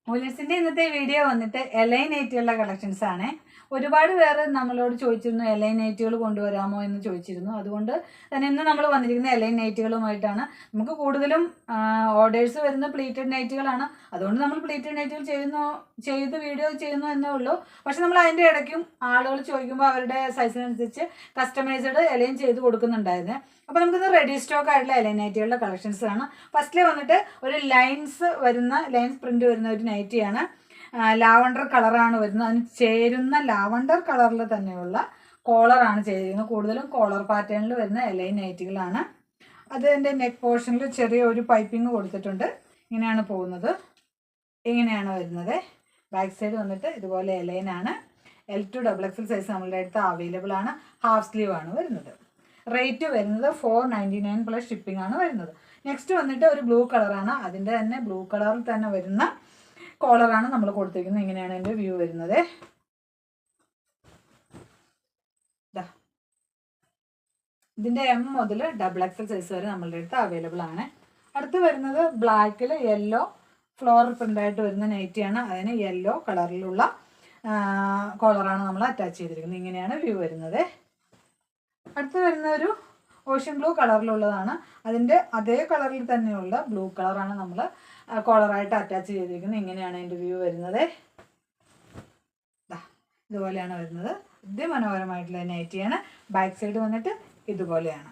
മൂല്യസിൻ്റെ ഇന്നത്തെ വീഡിയോ വന്നിട്ട് A-line നൈറ്റികളുടെ collections ആണ്. ഒരുപാട് പേര് നമ്മളോട് ചോദിച്ചിരുന്നു എലൈൻ നൈറ്റുകൾ കൊണ്ടുവരാമോ എന്ന് ചോദിച്ചിരുന്നു. അതുകൊണ്ട് തന്നെ ഇന്ന് നമ്മൾ വന്നിരിക്കുന്ന എലൈൻ നൈറ്റുകളുമായിട്ടാണ്. നമുക്ക് കൂടുതലും ഓർഡേഴ്സ് വരുന്ന പ്ലീറ്റഡ് നൈറ്റുകളാണ്. അതുകൊണ്ട് നമ്മൾ പ്ലീറ്റഡ് നൈറ്റുകൾ ചെയ്ത് വീഡിയോ ചെയ്യുന്നു എന്നേ ഉള്ളൂ. പക്ഷെ നമ്മൾ അതിൻ്റെ ഇടയ്ക്കും ആളുകൾ ചോദിക്കുമ്പോൾ അവരുടെ സൈസിനനുസരിച്ച് കസ്റ്റമൈസ്ഡ് എലൈൻ ചെയ്ത് കൊടുക്കുന്നുണ്ടായിരുന്നു. അപ്പോൾ നമുക്കിന്ന് റെഡി സ്റ്റോക്ക് ആയിട്ടുള്ള എലൈൻ നൈറ്റികളുടെ കളക്ഷൻസ് ആണ്. ഫസ്റ്റിൽ വന്നിട്ട് ഒരു ലൈൻസ് പ്രിന്റ് വരുന്ന ഒരു നൈറ്റിയാണ്. ലാവണ്ടർ കളറാണ് വരുന്നത്. അതിന് ചേരുന്ന ലാവണ്ടർ കളറിൽ തന്നെയുള്ള കോളറാണ് ചെയ്തിരിക്കുന്നത്. കൂടുതലും കോളർ പാറ്റേണിൽ വരുന്ന എലൈൻ നൈറ്റികളാണ്. അതിൻ്റെ നെക്ക് പോർഷനിൽ ചെറിയ ഒരു പൈപ്പിംഗ് കൊടുത്തിട്ടുണ്ട്. ഇങ്ങനെയാണ് പോകുന്നത്. ഇങ്ങനെയാണ് വരുന്നത്. ബാക്ക് സൈഡ് വന്നിട്ട് ഇതുപോലെ എലൈൻ ആണ്. L2 XXL സൈസ് നമ്മളുടെ അടുത്ത് അവൈലബിൾ ആണ്. ഹാഫ് സ്ലീവ് ആണ് വരുന്നത്. റേറ്റ് വരുന്നത് 499 പ്ലസ് ഷിപ്പിംഗ് ആണ് വരുന്നത്. നെക്സ്റ്റ് വന്നിട്ട് ഒരു ബ്ലൂ കളറാണ്. അതിൻ്റെ തന്നെ ബ്ലൂ കളറിൽ തന്നെ വരുന്ന കോളറാണ് നമ്മൾ കൊടുത്തിരിക്കുന്നത്. ഇങ്ങനെയാണ് എൻ്റെ വ്യൂ വരുന്നത്. ഇതിൻ്റെ M മുതൽ XXL സൈസ് വരെ നമ്മളുടെ അടുത്ത് അവൈലബിൾ ആണ്. അടുത്ത് വരുന്നത് ബ്ലാക്കിൽ യെല്ലോ ഫ്ലോറൽ പ്രിൻ്റായിട്ട് വരുന്ന നൈറ്റിയാണ്. അതിന് യെല്ലോ കളറിലുള്ള കോളറാണ് നമ്മൾ അറ്റാച്ച് ചെയ്തിരിക്കുന്നത്. ഇങ്ങനെയാണ് വ്യൂ വരുന്നത്. അടുത്ത് വരുന്ന ഒരു ഓഷ്യൻ ബ്ലൂ കളറിലുള്ളതാണ്. അതിൻ്റെ അതേ കളറിൽ തന്നെയുള്ള ബ്ലൂ കളറാണ് നമ്മൾ കോളറായിട്ട് അറ്റാച്ച് ചെയ്തിരിക്കുന്നത്. ഇങ്ങനെയാണ് അതിൻ്റെ വ്യൂ വരുന്നത്. ഇതുപോലെയാണ് വരുന്നത്. മനോഹരമായിട്ടുള്ള നൈറ്റിയാണ്. ബാക്ക് സൈഡ് വന്നിട്ട് ഇതുപോലെയാണ്.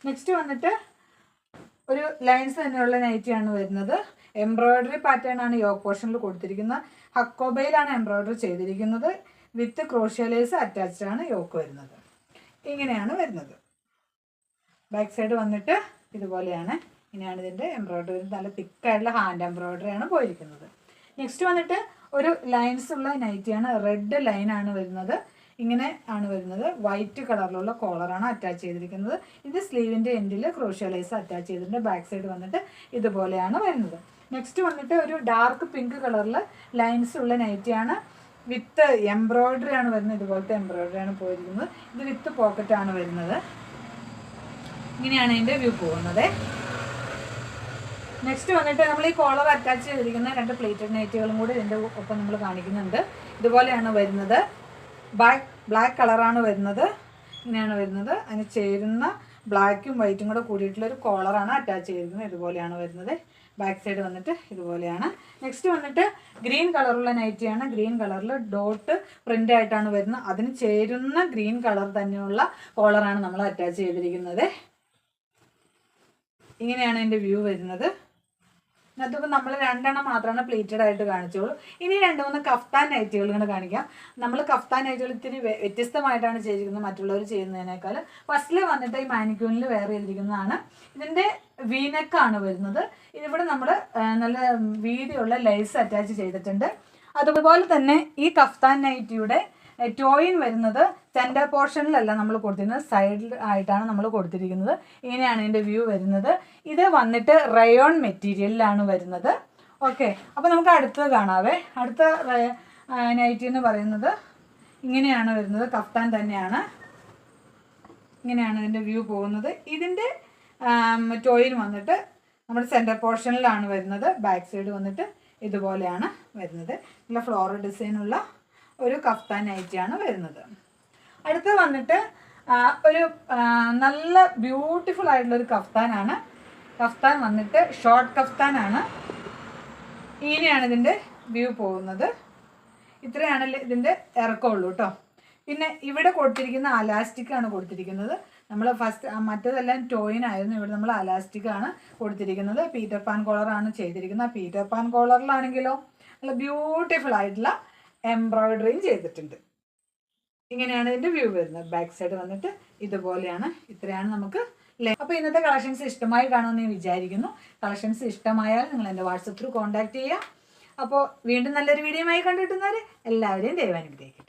നെക്സ്റ്റ് വന്നിട്ട് ഒരു ലൈൻസ് തന്നെയുള്ള നൈറ്റിയാണ് വരുന്നത്. എംബ്രോയിഡറി പാറ്റേൺ ആണ് യോക്ക് പോർഷനിൽ കൊടുത്തിരിക്കുന്നത്. ഹക്കോബയിലാണ് എംബ്രോയിഡറി ചെയ്തിരിക്കുന്നത്. വിത്ത് ക്രോഷ്യ അറ്റാച്ച്ഡ് ആണ് യോക്ക് വരുന്നത്. ഇങ്ങനെയാണ് വരുന്നത്. ബാക്ക് സൈഡ് വന്നിട്ട് ഇതുപോലെയാണ്. ഇങ്ങനെയാണ് ഇതിൻ്റെ എംബ്രോയിഡറി. നല്ല തിക്കായിട്ടുള്ള ഹാൻഡ് എംബ്രോയിഡറി ആണ് പോയിരിക്കുന്നത്. നെക്സ്റ്റ് വന്നിട്ട് ഒരു ലൈൻസ് ഉള്ള നൈറ്റിയാണ്. റെഡ് ലൈനാണ് വരുന്നത്. ഇങ്ങനെ ആണ് വരുന്നത്. വൈറ്റ് കളറിലുള്ള കോളറാണ് അറ്റാച്ച് ചെയ്തിരിക്കുന്നത്. ഇത് സ്ലീവിൻ്റെ എൻഡിൽ ക്രോഷ്യ അറ്റാച്ച് ചെയ്തിട്ടുണ്ട്. ബാക്ക് സൈഡ് വന്നിട്ട് ഇതുപോലെയാണ് വരുന്നത്. നെക്സ്റ്റ് വന്നിട്ട് ഒരു ഡാർക്ക് പിങ്ക് കളറിൽ ലൈൻസ് ഉള്ള നൈറ്റിയാണ്. വിത്ത് എംബ്രോയിഡറി ആണ് വരുന്നത്. ഇതുപോലത്തെ എംബ്രോയിഡറി ആണ് പോയിരിക്കുന്നത്. ഇത് വിത്ത് പോക്കറ്റാണ് വരുന്നത്. ഇങ്ങനെയാണ് അതിൻ്റെ വ്യൂ പോകുന്നത്. നെക്സ്റ്റ് വന്നിട്ട് നമ്മൾ ഈ കോളർ അറ്റാച്ച് ചെയ്തിരിക്കുന്ന 2 പ്ലേറ്റഡ് നൈറ്റുകളും കൂടി ഇതിൻ്റെ ഒപ്പം നമ്മൾ കാണിക്കുന്നുണ്ട്. ഇതുപോലെയാണ് വരുന്നത്. ബ്ലാക്ക് കളറാണ് വരുന്നത്. ഇങ്ങനെയാണ് വരുന്നത്. അതിന് ചേരുന്ന ബ്ലാക്കും വൈറ്റും കൂടെ കൂടിയിട്ടുള്ള ഒരു കോളറാണ് അറ്റാച്ച് ചെയ്തിരിക്കുന്നത്. ഇതുപോലെയാണ് വരുന്നത്. ബാക്ക് സൈഡ് വന്നിട്ട് ഇതുപോലെയാണ്. നെക്സ്റ്റ് വന്നിട്ട് ഗ്രീൻ കളറുള്ള നൈറ്റിയാണ്. ഗ്രീൻ കളറിൽ ഡോട്ട് പ്രിൻ്റ് ആയിട്ടാണ് വരുന്നത്. അതിന് ചേരുന്ന ഗ്രീൻ കളർ തന്നെയുള്ള കോളറാണ് നമ്മൾ അറ്റാച്ച് ചെയ്തിരിക്കുന്നത്. ഇങ്ങനെയാണ് എൻ്റെ വ്യൂ വരുന്നത്. അതിപ്പോൾ നമ്മൾ 2 മാത്രമാണ് പ്ലീറ്റഡ് ആയിട്ട് കാണിച്ചോളൂ. ഇനി 2-3 കഫ്താൻ നൈറ്റുകൾ കൂടെ കാണിക്കാം. നമ്മൾ കഫ്താൻ നൈറ്റുകൾ ഇത്തിരി വ്യത്യസ്തമായിട്ടാണ് ചെയ്തിരിക്കുന്നത് മറ്റുള്ളവർ ചെയ്യുന്നതിനേക്കാൾ. ഫസ്റ്റിൽ വന്നിട്ട് ഈ മാനിക്യൂണിൽ വെയർ ചെയ്തിരിക്കുന്നതാണ്. ഇതിൻ്റെ വീനെക്കാണ് വരുന്നത്. ഇതിവിടെ നമ്മൾ നല്ല വീതിയുള്ള ലൈസ് അറ്റാച്ച് ചെയ്തിട്ടുണ്ട്. അതുപോലെ തന്നെ ഈ കഫ്താൻ നൈറ്റിയുടെ ടോയിൻ വരുന്നത് സെൻറ്റർ പോർഷനിലല്ല നമ്മൾ കൊടുത്തിരിക്കുന്നത്, സൈഡിൽ ആയിട്ടാണ് നമ്മൾ കൊടുത്തിരിക്കുന്നത്. ഇങ്ങനെയാണ് ഇതിൻ്റെ വ്യൂ വരുന്നത്. ഇത് വന്നിട്ട് റയോൺ മെറ്റീരിയലിലാണ് വരുന്നത്. ഓക്കെ, അപ്പോൾ നമുക്ക് അടുത്തത് കാണാവേ. അടുത്ത നൈറ്റി എന്ന് പറയുന്നത് ഇങ്ങനെയാണ് വരുന്നത്. കഫ്താൻ തന്നെയാണ്. ഇങ്ങനെയാണ് ഇതിൻ്റെ വ്യൂ പോകുന്നത്. ഇതിൻ്റെ ടോയിൻ വന്നിട്ട് നമ്മുടെ സെൻറ്റർ പോർഷനിലാണ് വരുന്നത്. ബാക്ക് സൈഡ് വന്നിട്ട് ഇതുപോലെയാണ് വരുന്നത്. നല്ല ഫ്ലോറൽ ഡിസൈനുള്ള ഒരു കഫ്താൻ നൈറ്റിയാണ് വരുന്നത്. അടുത്ത് വന്നിട്ട് ഒരു നല്ല ബ്യൂട്ടിഫുൾ ആയിട്ടുള്ളൊരു കഫ്താനാണ്. കഫ്താൻ വന്നിട്ട് ഷോർട്ട് കഫ്താനാണ്. ഇങ്ങനെയാണ് ഇതിൻ്റെ വ്യൂ പോകുന്നത്. ഇത്രയാണ് ഇതിൻ്റെ ഇറക്കമുള്ളൂ കേട്ടോ. പിന്നെ ഇവിടെ കൊടുത്തിരിക്കുന്ന അലാസ്റ്റിക്കാണ് കൊടുത്തിരിക്കുന്നത്. നമ്മൾ ഫസ്റ്റ് മറ്റേതെല്ലാം ടോയിൻ ആയിരുന്നു. ഇവിടെ നമ്മൾ അലാസ്റ്റിക്കാണ് കൊടുത്തിരിക്കുന്നത്. പീറ്റർ പാൻ കോളറാണ് ചെയ്തിരിക്കുന്നത്. പീറ്റർ പാൻ കോളറിലാണെങ്കിലോ നല്ല ബ്യൂട്ടിഫുൾ ആയിട്ടുള്ള എംബ്രോയിഡറിയും ചെയ്തിട്ടുണ്ട്. ഇങ്ങനെയാണ് ഇതിൻ്റെ വ്യൂ വരുന്നത്. ബാക്ക് സൈഡ് വന്നിട്ട് ഇതുപോലെയാണ്. ഇത്രയാണ് നമുക്ക്. അപ്പോൾ ഇന്നത്തെ കളക്ഷൻസ് ഇഷ്ടമായി കാണുമെന്ന് ഞാൻ വിചാരിക്കുന്നു. കളക്ഷൻസ് ഇഷ്ടമായാൽ നിങ്ങൾ എൻ്റെ വാട്സപ്പ് ത്രൂ കോൺടാക്ട് ചെയ്യുക. അപ്പോൾ വീണ്ടും നല്ലൊരു വീഡിയോയുമായി കണ്ടുകിട്ടുന്നവരെ എല്ലാവരെയും ദൈവം അനുഗ്രഹിക്കട്ടെ.